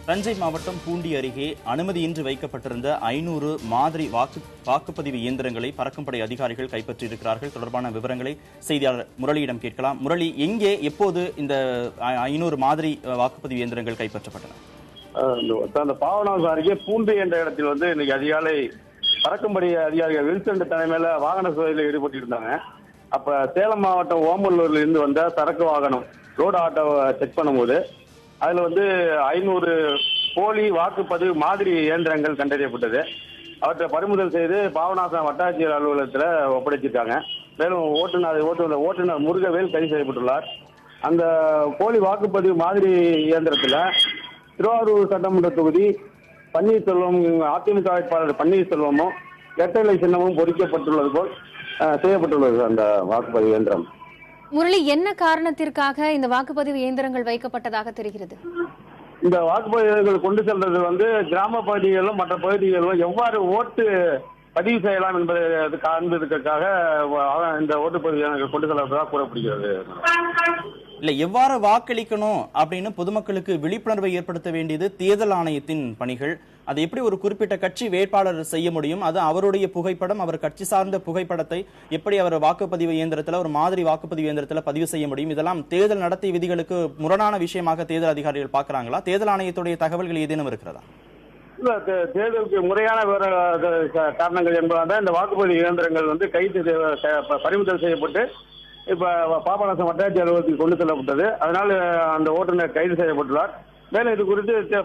தஞ்சை மாவட்டம் பூண்டி அருகே அனுமதியின்றி வைக்கப்பட்டிருந்த 500 மாதிரி வாக்குப்பதிவு இயந்திரங்களை பறக்கும்படை அதிகாரிகள் கைப்பற்றியிருக்கிறார்கள். தொடர்பான விவரங்களை செய்தியாளர் முரளியிடம் கேட்கலாம். முரளி, எங்கே எப்போது இந்த 500 மாதிரி வாக்குப்பதிவு இயந்திரங்கள் கைப்பற்றப்பட்டன? அந்த பாபநாசம் அருகே பூண்டி என்ற இடத்தில் இன்னைக்கு அதிகாலை பறக்கும்படை அதிகாரிகள் வில்சன் தலைமையில வாகன சோதனையில் ஈடுபட்டு இருந்தாங்க. அப்ப சேலம் மாவட்டம் ஓமல்லூர்ல இருந்து வந்த சரக்கு வாகனம் ரோடு ஆட்டோவை செக் பண்ணும்போது அதுல 500 போலி வாக்குப்பதிவு மாதிரி இயந்திரங்கள் கண்டறியப்பட்டது. அவற்றை பறிமுதல் செய்து பாபநாசம் வட்டாட்சியர் அலுவலகத்தில் ஒப்படைச்சிருக்காங்க. மேலும் ஓட்டுநர் முருகவேல் கைது செய்யப்பட்டுள்ளார். அந்த போலி வாக்குப்பதிவு மாதிரி இயந்திரத்தில் திருவாரூர் சட்டமன்ற தொகுதி பன்னீர்செல்வம், அதிமுக வேட்பாளர் பன்னீர்செல்வமும் இரட்டை சின்னமும் பொறிக்கப்பட்டுள்ளது போல் செய்யப்பட்டுள்ளது அந்த வாக்குப்பதிவு இயந்திரம். முரளி, என்ன காரணத்திற்காக இந்த வாக்குப்பதிவு இயந்திரங்கள் வைக்கப்பட்டதாக தெரிகிறது? இந்த வாக்குப்பதிவுகள் கொண்டு செல்றது கிராம பகுதிகளிலும் மற்ற பகுதிகளிலும் எவ்வாறு ஓட்டு பதிவு செய்யலாம் என்பதை காண்பதற்காக இந்த ஓட்டுப்பதிவு கொண்டு செல்வதாக கூறப்படுகிறது. இல்ல, எவ்வாறு வாக்களிக்கணும் அப்படின்னு பொதுமக்களுக்கு விழிப்புணர்வை ஏற்படுத்த வேண்டியது தேர்தல் ஆணையத்தின் பணிகள். அதை எப்படி ஒரு குறிப்பிட்ட கட்சி வேட்பாளர் செய்ய முடியும்? அது அவருடைய புகைப்படம், அவர் கட்சி சார்ந்த புகைப்படத்தை எப்படி அவர் வாக்குப்பதிவு இயந்திரத்தில், ஒரு மாதிரி வாக்குப்பதிவு இயந்திரத்தில் பதிவு செய்ய முடியும்? இதெல்லாம் தேர்தல் நடத்தை விதிகளுக்கு முரணான விஷயமாக தேர்தல் அதிகாரிகள் பார்க்கிறாங்களா? தேர்தல் ஆணையத்துடைய தகவல்கள் ஏதேனும் இருக்கிறதா? இல்ல, தேர்தலுக்கு முறையான காரணங்கள் என்பதால் இந்த வாக்குப்பதிவு இயந்திரங்கள் பறிமுதல் செய்யப்பட்டு இப்ப பாபநாசம் வட்டாட்சி அலுவலகத்தில் கொண்டு செல்லப்பட்டது. அதனால் அந்த ஓட்டுநர் கைது செய்யப்பட்டுள்ளார். மேலும் இது குறித்து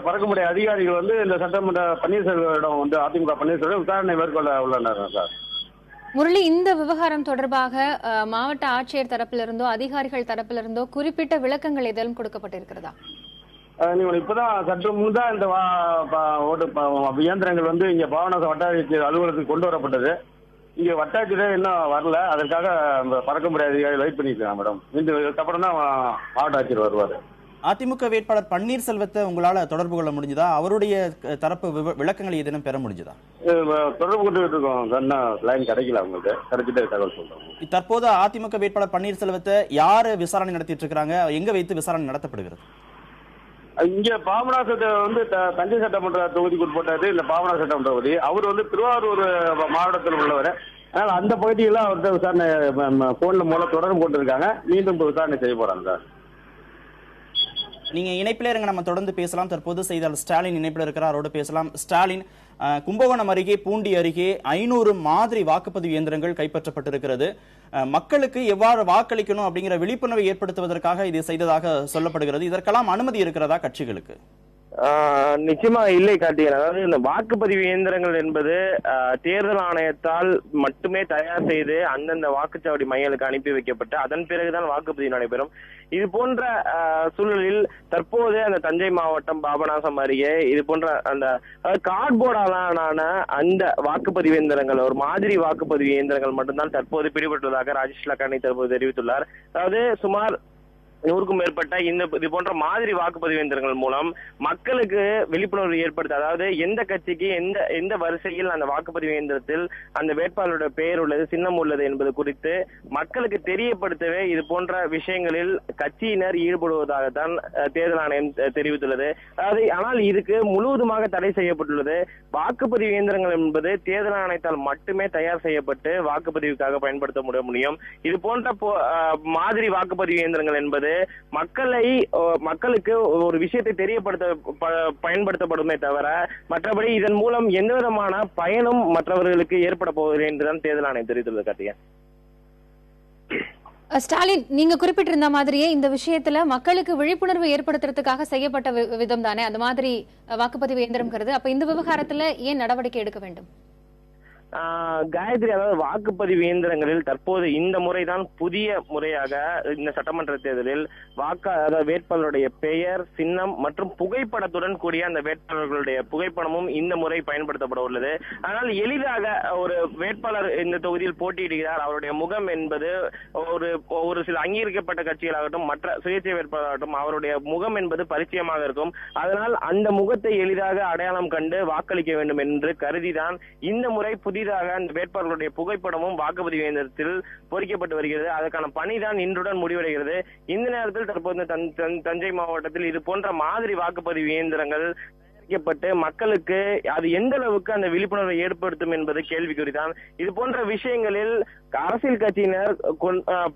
பறக்கும்படை அதிகாரிகள் இந்த சட்டமன்ற பன்னீர்செல்வம் அதிமுக பன்னீர்செல்வம் விசாரணை மேற்கொள்ள உள்ளனர். சார் முரளி, இந்த விவகாரம் தொடர்பாக மாவட்ட ஆட்சியர் தரப்பிலிருந்தோ அதிகாரிகள் தரப்பிலிருந்தோ குறிப்பிட்ட விளக்கங்கள் ஏதேனும் கொடுக்கப்பட்டிருக்கிறதா? இப்பதான் சற்று முன்தான் இந்த இயந்திரங்கள் இங்க பாபநாசம் வட்டாட்சியர் அலுவலகத்துக்கு கொண்டு வரப்பட்டது. இங்க வட்டாட்சியர் இன்னும் வரல. அதற்காக பறக்கும்படை அதிகாரி வெயிட் பண்ணிருக்காங்க மேடம். இதுக்கப்புறம் தான் மாவட்ட ஆட்சியர் வருவார். அதிமுக வேட்பாளர் பன்னீர்செல்வத்தை உங்களால தொடர்பு கொள்ள முடிஞ்சதா? அவருடைய தரப்பு விளக்கங்கள் ஏதேனும் பெற முடிஞ்சதா? தொடர்பு கொண்டு இருக்கோம். லைன் கிடைக்கல, அவங்களுக்கு கிடைச்சிட்டு தகவல் சொல்றோம். தற்போது அதிமுக வேட்பாளர் பன்னீர்செல்வத்தை யாரு விசாரணை நடத்திட்டு இருக்காங்க? எங்க வைத்து விசாரணை நடத்தப்படுகிறது? இங்க பாபநாசத்தை தஞ்சை சட்டமன்ற தொகுதிக்கு உட்பட்டது இந்த பாபநாச சட்டமன்ற தொகுதி. அவர் திருவாரூர் மாவட்டத்தில் உள்ளவர். அதனால அந்த பகுதியில் அவர்கிட்ட விசாரணை போன்ல மூலம் தொடர்பு கொண்டிருக்காங்க. மீண்டும் விசாரணை செய்ய போறாங்க சார். நீங்க இணைப்பில இருங்க, நம்ம தொடர்ந்து பேசலாம். தற்போது செய்தியாளர் ஸ்டாலின் இணைப்பில் இருக்கிறார், அவரோடு பேசலாம். ஸ்டாலின், கும்பகோணம் அருகே பூண்டி அருகே 500 மாதிரி வாக்குப்பதிவு இயந்திரங்கள் கைப்பற்றப்பட்டிருக்கிறது. மக்களுக்கு எவ்வாறு வாக்களிக்கணும் அப்படிங்கிற விழிப்புணர்வை ஏற்படுத்துவதற்காக இது செய்ததாக சொல்லப்படுகிறது. இதற்கெல்லாம் அனுமதி இருக்கிறதா கட்சிகளுக்கு? நிச்சயமா இல்லை கார்த்திகேயன். அதாவது இந்த வாக்குப்பதிவு இயந்திரங்கள் என்பது தேர்தல் ஆணையத்தால் மட்டுமே தயார் செய்து அந்தந்த வாக்குச்சாவடி மையங்களுக்கு அனுப்பி வைக்கப்பட்டு அதன் பிறகுதான் வாக்குப்பதிவு நடைபெறும். இது போன்ற சூழலில் தற்போது அந்த தஞ்சை மாவட்டம் பாபநாசம் அருகே இது போன்ற அந்த கார்ட்போர்டாலான அந்த வாக்குப்பதிவு இயந்திரங்கள், ஒரு மாதிரி வாக்குப்பதிவு இயந்திரங்கள் மட்டும்தான் தற்போது பிடிபட்டுள்ளதாக ராஜேஷ் லக்கானி தற்போது தெரிவித்துள்ளார். அதாவது சுமார் 100க்கும் மேற்பட்ட இது போன்ற மாதிரி வாக்குப்பதிவு இயந்திரங்கள் மூலம் மக்களுக்கு விழிப்புணர்வு ஏற்படுத்த, அதாவது எந்த கட்சிக்கு எந்த வரிசையில் அந்த வாக்குப்பதிவு இயந்திரத்தில் அந்த வேட்பாளருடைய பெயர் உள்ளது, சின்னம் உள்ளது என்பது குறித்து மக்களுக்கு தெரியப்படுத்தவே இது போன்ற விஷயங்களில் கட்சியினர் ஈடுபடுவதாகத்தான் தேர்தல் ஆணையம் தெரிவித்துள்ளது. அதாவது ஆனால் இதுக்கு முழுவதுமாக தடை செய்யப்பட்டுள்ளது. வாக்குப்பதிவு இயந்திரங்கள் என்பது தேர்தல் ஆணையத்தால் மட்டுமே தயார் செய்யப்பட்டு வாக்குப்பதிவுக்காக பயன்படுத்த முடியும். இது போன்ற மாதிரி வாக்குப்பதிவு இயந்திரங்கள் என்பது மக்களுக்கு ஒரு விஷயத்தை பயன்படுத்தப்படுமே தவிர மற்றபடி இதன் மூலம் எந்த விதமான பயனும் மற்றவர்களுக்கு ஏற்பட போவதில்லை என்றுதான் தேர்தல் ஆணையம் தெரிவித்துள்ளது. கார்த்திகேயன், ஸ்டாலின், நீங்க குறிப்பிட்டிருந்த மாதிரியே இந்த விஷயத்துல மக்களுக்கு விழிப்புணர்வு ஏற்படுத்துறதுக்காக செய்யப்பட்ட விதம் தானே அந்த மாதிரி வாக்குப்பதிவு இயந்திரம்ங்கிறது. அப்ப இந்த விவகாரத்துல ஏன் நடவடிக்கை எடுக்க வேண்டும்? காயத்ரி, அதாவது வாக்குப்பதிவு இயந்திரங்களில் தற்போது இந்த முறைதான் புதிய முறையாக இந்த சட்டமன்ற தேர்தலில் அதாவது வேட்பாளருடைய பெயர், சின்னம் மற்றும் புகைப்படத்துடன் கூடிய அந்த வேட்பாளர்களுடைய புகைப்படமும் இந்த முறை பயன்படுத்தப்பட உள்ளது. ஆனால் எளிதாக ஒரு வேட்பாளர் இந்த தொகுதியில் போட்டியிடுகிறார், அவருடைய முகம் என்பது ஒரு சில அங்கீகரிக்கப்பட்ட கட்சிகளாகட்டும் மற்ற சுயேட்சை வேட்பாளராகட்டும் அவருடைய முகம் என்பது பரிச்சயமாக இருக்கும். அதனால் அந்த முகத்தை எளிதாக அடையாளம் கண்டு வாக்களிக்க வேண்டும் என்று கருதிதான் இந்த முறை புதிய புதிதாக அந்த வேட்பாளர்களுடைய புகைப்படமும் வாக்குப்பதிவு இயந்திரத்தில் பொறிக்கப்பட்டு வருகிறது. அதற்கான பணிதான் இன்றுடன் முடிவடைகிறது. இந்த நேரத்தில் தற்போது தஞ்சை மாவட்டத்தில் இது போன்ற மாதிரி வாக்குப்பதிவு இயந்திரங்கள் பட்டு மக்களுக்கு அது எந்த அளவுக்கு அந்த விழிப்புணர்வை ஏற்படுத்தும் என்பது கேள்விக்குறிதான். இது போன்ற விஷயங்களில் அரசியல் கட்சியினர்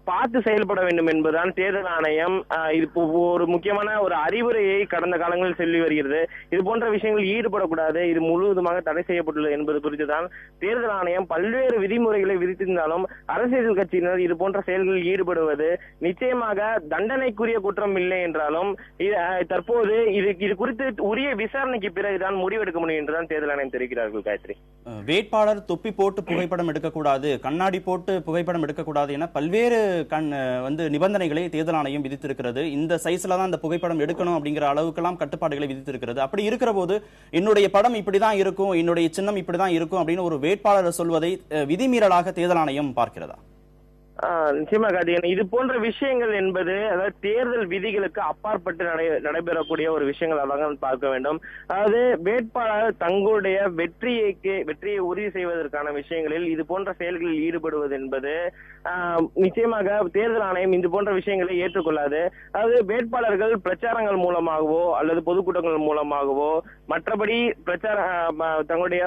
பார்த்து செயல்பட வேண்டும் என்பதுதான் தேர்தல் ஆணையம் இது ஒரு முக்கியமான ஒரு அறிவுரையை கடந்த காலங்களில் சொல்லி வருகிறது. இது போன்ற விஷயங்களில் ஈடுபடக்கூடாது, இது முழுவதுமாக தடை செய்யப்பட்டுள்ளது என்பது குறித்துதான் தேர்தல் ஆணையம் பல்வேறு விதிமுறைகளை விதித்திருந்தாலும் அரசியல் கட்சியினர் இது போன்ற செயல்களில் ஈடுபடுவது நிச்சயமாக தண்டனைக்குரிய குற்றம் இல்லை என்றாலும் தற்போது இது குறித்து உரிய விசாரணைக்கு பிறகுதான் முடிவெடுக்க முடியும் என்றுதான் தேர்தல் ஆணையம் தெரிவிக்கிறார்கள். காயத்ரி, வேட்பாளர் தொப்பி போட்டு புகைப்படம் எடுக்கக்கூடாது, கண்ணாடி போட்டு புகைப்படம் எடுக்கக்கூடாது என பல்வேறு நிபந்தனைகளை தேர்தல் ஆணையம் விதித்திருக்கிறது. இந்த சைஸ்ல தான் இந்த புகைப்படம் எடுக்கணும் அப்படிங்கிற அளவுக்கெல்லாம் கட்டுப்பாடுகளை விதித்திருக்கிறது. அப்படி இருக்கிற போது என்னுடைய படம் இப்படிதான் இருக்கும், என்னுடைய சின்னம் இப்படிதான் இருக்கும் அப்படின்னு ஒரு வேட்பாளர் சொல்வதை விதிமீறலாக தேர்தல் ஆணையம் பார்க்கிறதா? நிச்சயமா கார்த்திகேயன், இது போன்ற விஷயங்கள் என்பது அதாவது தேர்தல் விதிகளுக்கு அப்பாற்பட்டு நடைபெறக்கூடிய ஒரு விஷயங்கள் பார்க்க வேண்டும். அதாவது வேட்பாளர் தங்களுடைய வெற்றியை உறுதி செய்வதற்கான விஷயங்களில் இது போன்ற செயல்களில் ஈடுபடுவது என்பது நிச்சயமாக தேர்தல் ஆணையம் இது போன்ற விஷயங்களை ஏற்றுக்கொள்ளாது. அதாவது வேட்பாளர்கள் பிரச்சாரங்கள் மூலமாகவோ அல்லது பொதுக்கூட்டங்கள் மூலமாகவோ மற்றபடி தங்களுடைய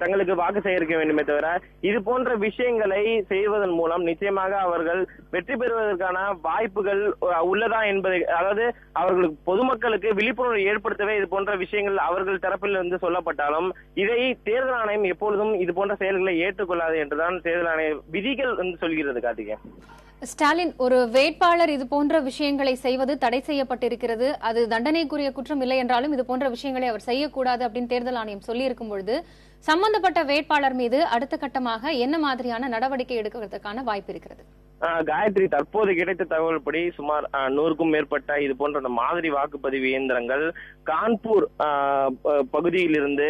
தங்களுக்கு வாக்கு சேகரிக்க வேண்டுமே தவிர இது போன்ற விஷயங்களை செய்வதன் மூலம் நிச்சயமாக அவர்கள் வெற்றி பெறுவதற்கான வாய்ப்புகள் உள்ளதா என்பதை, அதாவது அவர்களுக்கு பொதுமக்களுக்கு விழிப்புணர்வு ஏற்படுத்தவே இது போன்ற விஷயங்கள் அவர்கள் தரப்பில் இருந்து சொல்லப்பட்டாலும் இதை தேர்தல் ஆணையம் எப்பொழுதும் இது போன்ற செயல்களை ஏற்றுக்கொள்ளாது என்றுதான் தேர்தல் ஆணைய விதிகள் என்று சொல்கிறது. கார்த்திகேயன், ஸ்டாலின், ஒரு வேட்பாளர் இது போன்ற விஷயங்களை செய்வது தடை செய்யப்பட்டிருக்கிறது, அது தண்டனைக்குரிய குற்றம் இல்லை என்றாலும் இது போன்ற விஷயங்களை அவர் செய்யக்கூடாது அப்படின்னு தேர்தல் ஆணையம் சொல்லி இருக்கும் பொழுது சம்பந்தப்பட்ட வேட்பாளர் மீது அடுத்த கட்டமாக என்ன மாதிரியான நடவடிக்கை எடுக்கிறதுக்கான வாய்ப்பு இருக்கிறது? காயத்ரி, தற்போது கிடைத்த தகவல்படி சுமார் 100க்கும் மேற்பட்ட இது போன்ற மாதிரி வாக்குப்பதிவு இயந்திரங்கள் கான்பூர் பகுதியிலிருந்து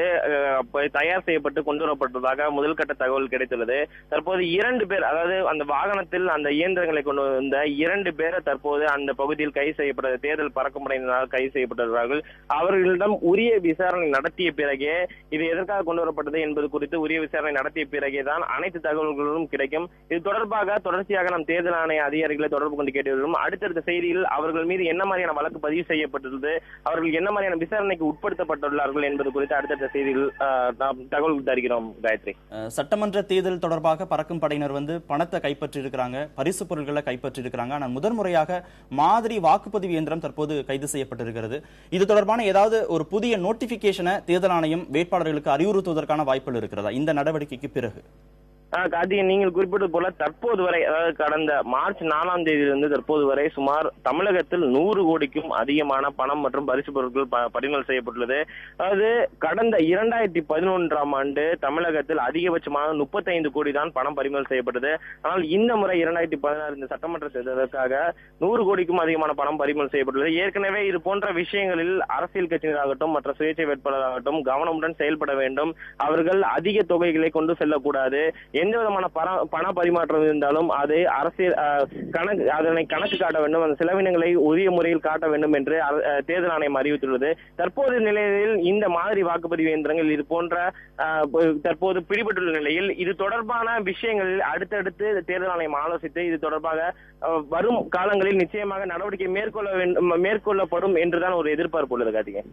தயார் செய்யப்பட்டு கொண்டு வரப்பட்டதாக முதல் கட்ட தகவல் கிடைத்துள்ளது. தற்போது 2 பேர், அதாவது அந்த வாகனத்தில் அந்த இயந்திரங்களை கொண்டு வந்த 2 பேரை தற்போது அந்த பகுதியில் கைது செய்யப்பட்ட தேர்தல் பறக்கும்படையினரால் கைது செய்யப்பட்டிருக்கிறார்கள். அவர்களிடம் உரிய விசாரணை நடத்திய பிறகே இது எதற்காக கொண்டு வரப்பட்டது என்பது குறித்து உரிய விசாரணை நடத்திய பிறகே தான் அனைத்து தகவல்களும் கிடைக்கும். இது தொடர்பாக தொடர்ச்சியாக தேர்தல் ஆணைய அதிகாரிகளை தொடர்பு கொண்டு கேட்டு அடுத்தடுத்த செய்தியில் அவர்கள் மீது என்ன மாதிரியான வழக்கு பதிவு செய்யப்பட்டுள்ளது, அவர்கள் என்ன மாதிரியான விசாரணைக்கு உட்படுத்தப்பட்டுள்ளார்கள் என்பது குறித்து அடுத்தடுத்த செய்தியில் நாம் தகவல் தருகிறோம். காயத்ரி, சட்டமன்ற தேர்தல் தொடர்பாக பறக்கும் படையினர் பணத்தை கைப்பற்றி இருக்கிறாங்க, பரிசு பொருட்களை கைப்பற்றி இருக்கிறாங்க. ஆனால் முதன்முறையாக மாதிரி வாக்குப்பதிவு இயந்திரம் தற்போது கைது செய்யப்பட்டிருக்கிறது. இது தொடர்பான ஏதாவது ஒரு புதிய நோட்டிபிகேஷனை தேர்தல் ஆணையம் வேட்பாளர்களுக்கு அறிவுறுத்துவதற்கான வாய்ப்புகள் இருக்கிறதா இந்த நடவடிக்கைக்கு பிறகு? கார்த்திகேயன், நீங்கள் குறிப்பிட்டது போல தற்போது வரை, அதாவது கடந்த மார்ச் 4ஆம் தேதியிலிருந்து தற்போது வரை சுமார் தமிழகத்தில் 100 கோடிக்கும் அதிகமான பணம் மற்றும் பரிசு பொருட்கள் பறிமுதல் செய்யப்பட்டுள்ளது. அதாவது கடந்த 2011ஆம் ஆண்டு தமிழகத்தில் அதிகபட்சமாக 35 கோடி தான் பணம் பறிமுதல் செய்யப்பட்டது. ஆனால் இந்த முறை 2016 இந்த சட்டமன்ற தேர்தலுக்காக 100 கோடிக்கும் அதிகமான பணம் பறிமுதல் செய்யப்பட்டுள்ளது. ஏற்கனவே இது போன்ற விஷயங்களில் அரசியல் கட்சியினராகட்டும் மற்ற சுயேட்சை வேட்பாளராகட்டும் கவனமுடன் செயல்பட வேண்டும். அவர்கள் அதிக தொகைகளை கொண்டு செல்லக்கூடாது. எந்த விதமான பண பரிமாற்றம் இருந்தாலும் அது அரசியல் அதனை கணக்கு காட்ட வேண்டும், அந்த செலவினங்களை உரிய முறையில் காட்ட வேண்டும் என்று தேர்தல் ஆணையம் அறிவித்துள்ளது. தற்போது நிலையில் இந்த மாதிரி வாக்குப்பதிவு இயந்திரங்கள் இது போன்ற தற்போது பிடிபட்டுள்ள நிலையில் இது தொடர்பான விஷயங்களில் அடுத்தடுத்து தேர்தல் ஆணையம் ஆலோசித்து இது தொடர்பாக வரும் காலங்களில் நிச்சயமாக நடவடிக்கை மேற்கொள்ளப்படும் என்றுதான் ஒரு எதிர்பார்ப்பு உள்ளது. கார்த்திகேயன்.